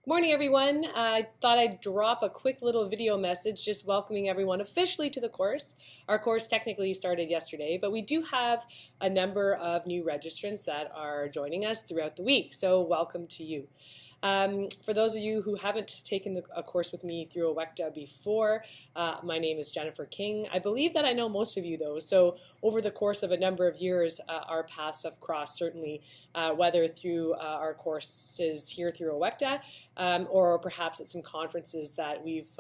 Good morning, everyone. I thought I'd drop a quick little video message just welcoming everyone officially to the course. Our course technically started yesterday, but we do have a number of new registrants that are joining us throughout the week, so welcome to you. For those of you who haven't taken a course with me through OECTA before, my name is Jennifer King. I believe that I know most of you though, so over the course of a number of years, our paths have crossed, certainly whether through our courses here through OECTA or perhaps at some conferences that we've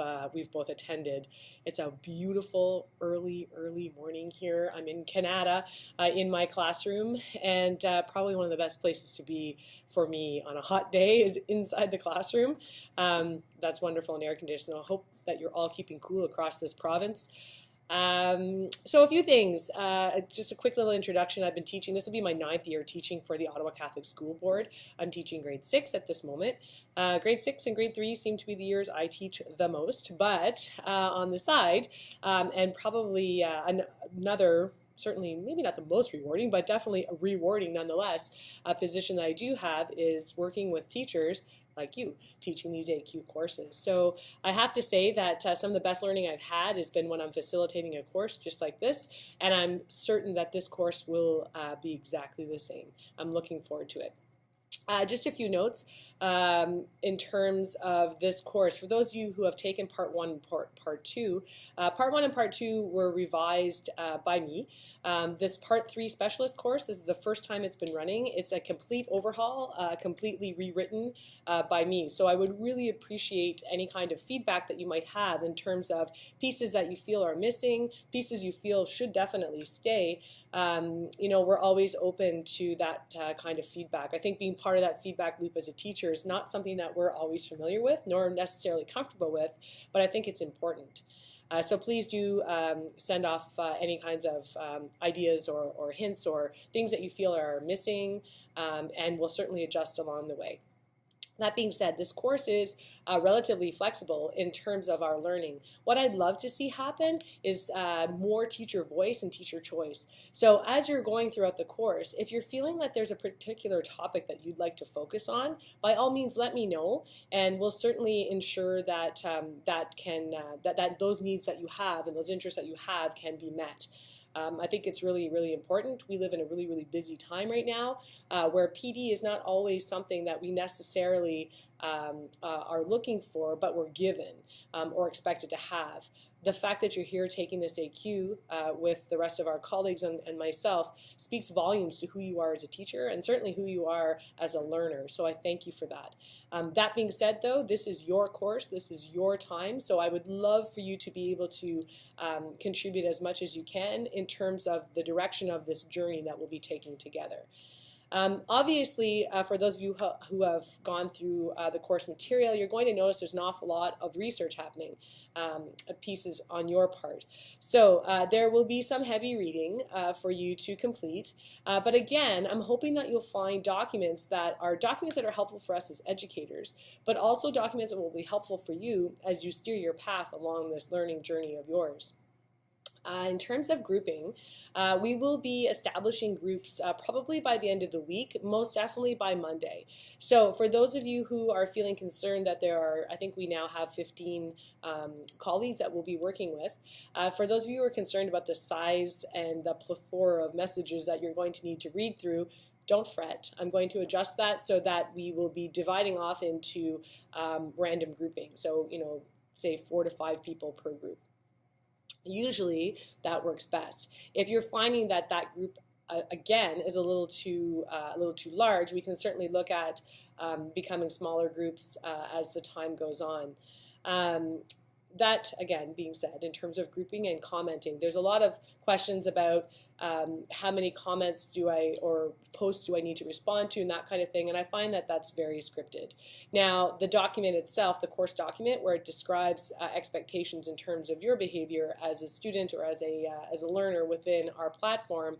both attended. It's a beautiful early morning here. I'm in Canada in my classroom, and probably one of the best places to be for me on a hot day is inside the classroom. That's wonderful and air conditioned. I hope that you're all keeping cool across this province. So a few things, just a quick little introduction. I've been teaching, this will be my 9th year teaching for the Ottawa Catholic School Board. I'm teaching grade 6 at this moment. Grade 6 and grade 3 seem to be the years I teach the most, but on the side, and probably another, certainly maybe not the most rewarding, but definitely a rewarding nonetheless, a position that I do have is working with teachers like you, teaching these AQ courses. So I have to say that some of the best learning I've had has been when I'm facilitating a course just like this, and I'm certain that this course will be exactly the same. I'm looking forward to it. Just a few notes in terms of this course. For those of you who have taken Part 1 and Part 2, Part 1 and Part 2 were revised by me. This Part 3 Specialist course, this is the first time it's been running. It's a complete overhaul, completely rewritten by me. So I would really appreciate any kind of feedback that you might have in terms of pieces that you feel are missing, pieces you feel should definitely stay. You know, we're always open to that kind of feedback. I think being part of that feedback loop as a teacher is not something that we're always familiar with, nor necessarily comfortable with, but I think it's important. So please do send off any kinds of ideas or hints or things that you feel are missing, and we'll certainly adjust along the way. That being said, this course is relatively flexible in terms of our learning. What I'd love to see happen is more teacher voice and teacher choice. So as you're going throughout the course, if you're feeling that there's a particular topic that you'd like to focus on, by all means let me know, and we'll certainly ensure that that those needs that you have and those interests that you have can be met. I think it's really important. We live in a really busy time right now where PD is not always something that we necessarily are looking for, but we're given or expected to have. The fact that you're here taking this AQ with the rest of our colleagues and myself speaks volumes to who you are as a teacher and certainly who you are as a learner. So I thank you for that. That being said, though, this is your course, this is your time, so I would love for you to be able to contribute as much as you can in terms of the direction of this journey that we'll be taking together. Obviously, for those of you who have gone through the course material, you're going to notice there's an awful lot of research happening, pieces on your part. So there will be some heavy reading for you to complete, but again, I'm hoping that you'll find documents that are helpful for us as educators, but also documents that will be helpful for you as you steer your path along this learning journey of yours. In terms of grouping, we will be establishing groups probably by the end of the week, most definitely by Monday. So for those of you who are feeling concerned that there are, I think we now have 15 colleagues that we'll be working with, for those of you who are concerned about the size and the plethora of messages that you're going to need to read through, don't fret. I'm going to adjust that so that we will be dividing off into random grouping. So, you know, say 4 to 5 people per group. Usually that works best. If you're finding that that group again is a little too large, we can certainly look at becoming smaller groups as the time goes on. That again being said, in terms of grouping and commenting, there's a lot of questions about how many comments or posts do I need to respond to and that kind of thing, and I find that that's very scripted. Now the document itself, the course document, where it describes expectations in terms of your behavior as a student or as a learner within our platform,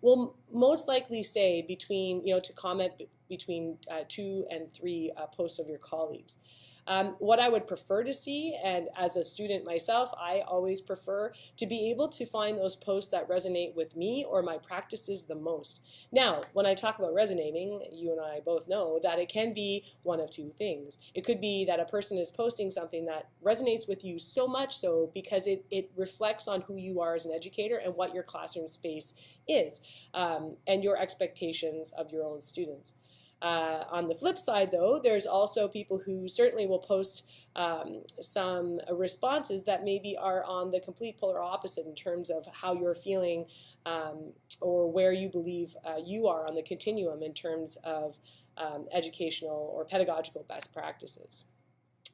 will most likely say between, to comment between 2 and 3 posts of your colleagues. What I would prefer to see, and as a student myself, I always prefer to be able to find those posts that resonate with me or my practices the most. Now, when I talk about resonating, you and I both know that it can be one of two things. It could be that a person is posting something that resonates with you so much so because it reflects on who you are as an educator and what your classroom space is, and your expectations of your own students. On the flip side, though, there's also people who certainly will post some responses that maybe are on the complete polar opposite in terms of how you're feeling or where you believe you are on the continuum in terms of educational or pedagogical best practices.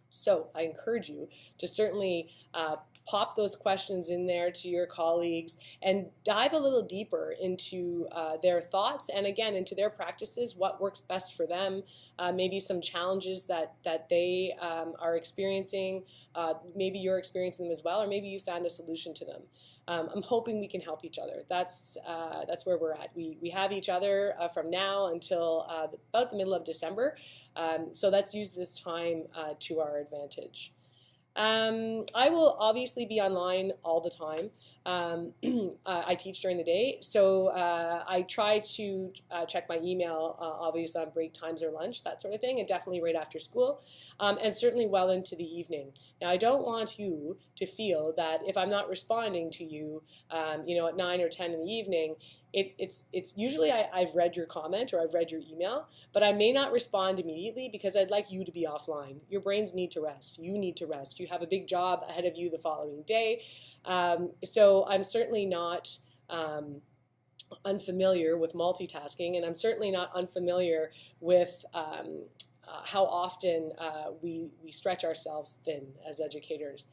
So I encourage you to certainly pop those questions in there to your colleagues and dive a little deeper into their thoughts and again into their practices, what works best for them, maybe some challenges that they are experiencing, maybe you're experiencing them as well, or maybe you found a solution to them. I'm hoping we can help each other. That's where we're at. We have each other from now until about the middle of December, so let's use this time to our advantage. I will obviously be online all the time. I teach during the day, so I try to check my email obviously on break times or lunch, that sort of thing, and definitely right after school, and certainly well into the evening. Now, I don't want you to feel that if I'm not responding to you, you know, at 9 or 10 in the evening, it's usually I've read your comment or I've read your email, but I may not respond immediately because I'd like you to be offline. Your brains need to rest. You need to rest. You have a big job ahead of you the following day. So I'm certainly not unfamiliar with multitasking, and I'm certainly not unfamiliar with how often we stretch ourselves thin as educators.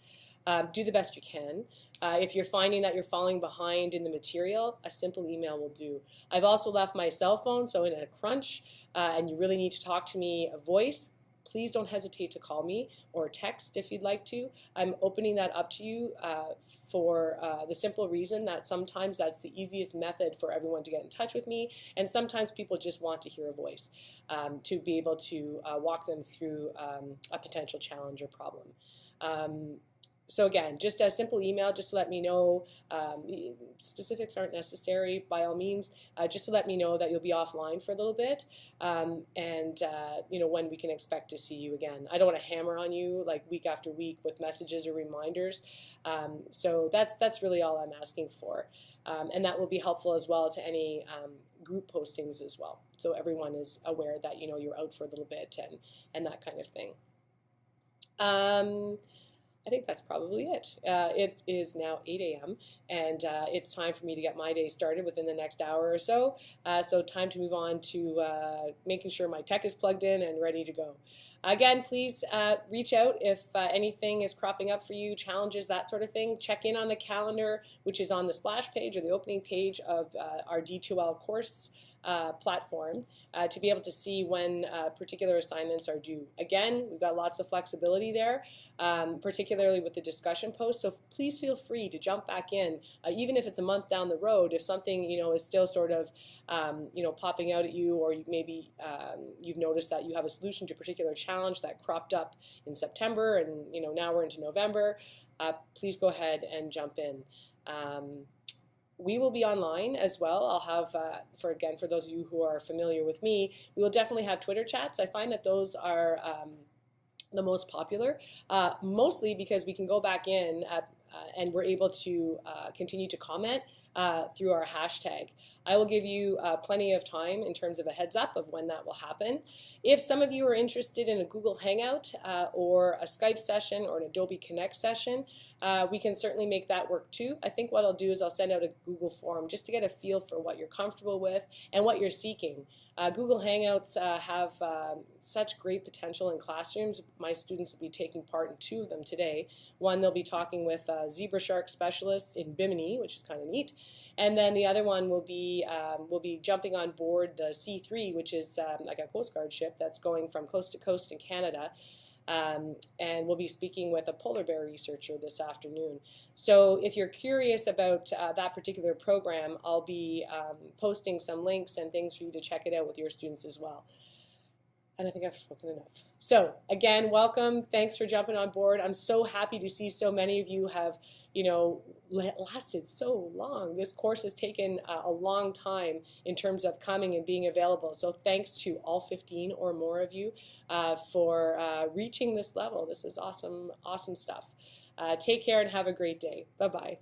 Do the best you can. If you're finding that you're falling behind in the material, a simple email will do. I've also left my cell phone, so in a crunch and you really need to talk to me a voice, please don't hesitate to call me or text if you'd like to. I'm opening that up to you for the simple reason that sometimes that's the easiest method for everyone to get in touch with me, and sometimes people just want to hear a voice to be able to walk them through a potential challenge or problem. So again, just a simple email just to let me know, specifics aren't necessary by all means, just to let me know that you'll be offline for a little bit and you know, when we can expect to see you again. I don't want to hammer on you like week after week with messages or reminders, so that's really all I'm asking for. And that will be helpful as well to any group postings as well, so everyone is aware that, you know, you're out for a little bit and that kind of thing. I think that's probably it. It is now 8 a.m. and it's time for me to get my day started within the next hour or so. So time to move on to making sure my tech is plugged in and ready to go. Again, please reach out if anything is cropping up for you, challenges, that sort of thing. Check in on the calendar, which is on the splash page or the opening page of our D2L course platform to be able to see when particular assignments are due. Again, we've got lots of flexibility there, particularly with the discussion posts, so please feel free to jump back in, even if it's a month down the road, if something, you know, is still sort of you know, popping out at you, or maybe you've noticed that you have a solution to a particular challenge that cropped up in September and, you know, now we're into November, please go ahead and jump in. We will be online as well. I'll have, for those of you who are familiar with me, we will definitely have Twitter chats. I find that those are the most popular, mostly because we can go back in and we're able to continue to comment through our hashtag. I will give you plenty of time in terms of a heads up of when that will happen. If some of you are interested in a Google Hangout or a Skype session or an Adobe Connect session, we can certainly make that work too. I think what I'll do is I'll send out a Google form just to get a feel for what you're comfortable with and what you're seeking. Google Hangouts have such great potential in classrooms. My students will be taking part in 2 of them today. One, they'll be talking with zebra shark specialists in Bimini, which is kind of neat. And then the other one will be jumping on board the C3, which is like a Coast Guard ship that's going from coast to coast in Canada. And we'll be speaking with a polar bear researcher this afternoon. So if you're curious about that particular program, I'll be posting some links and things for you to check it out with your students as well. And I think I've spoken enough. So again, welcome. Thanks for jumping on board. I'm so happy to see so many of you have, lasted so long. This course has taken a long time in terms of coming and being available. So thanks to all 15 or more of you for reaching this level. This is awesome, awesome stuff. Take care and have a great day. Bye-bye.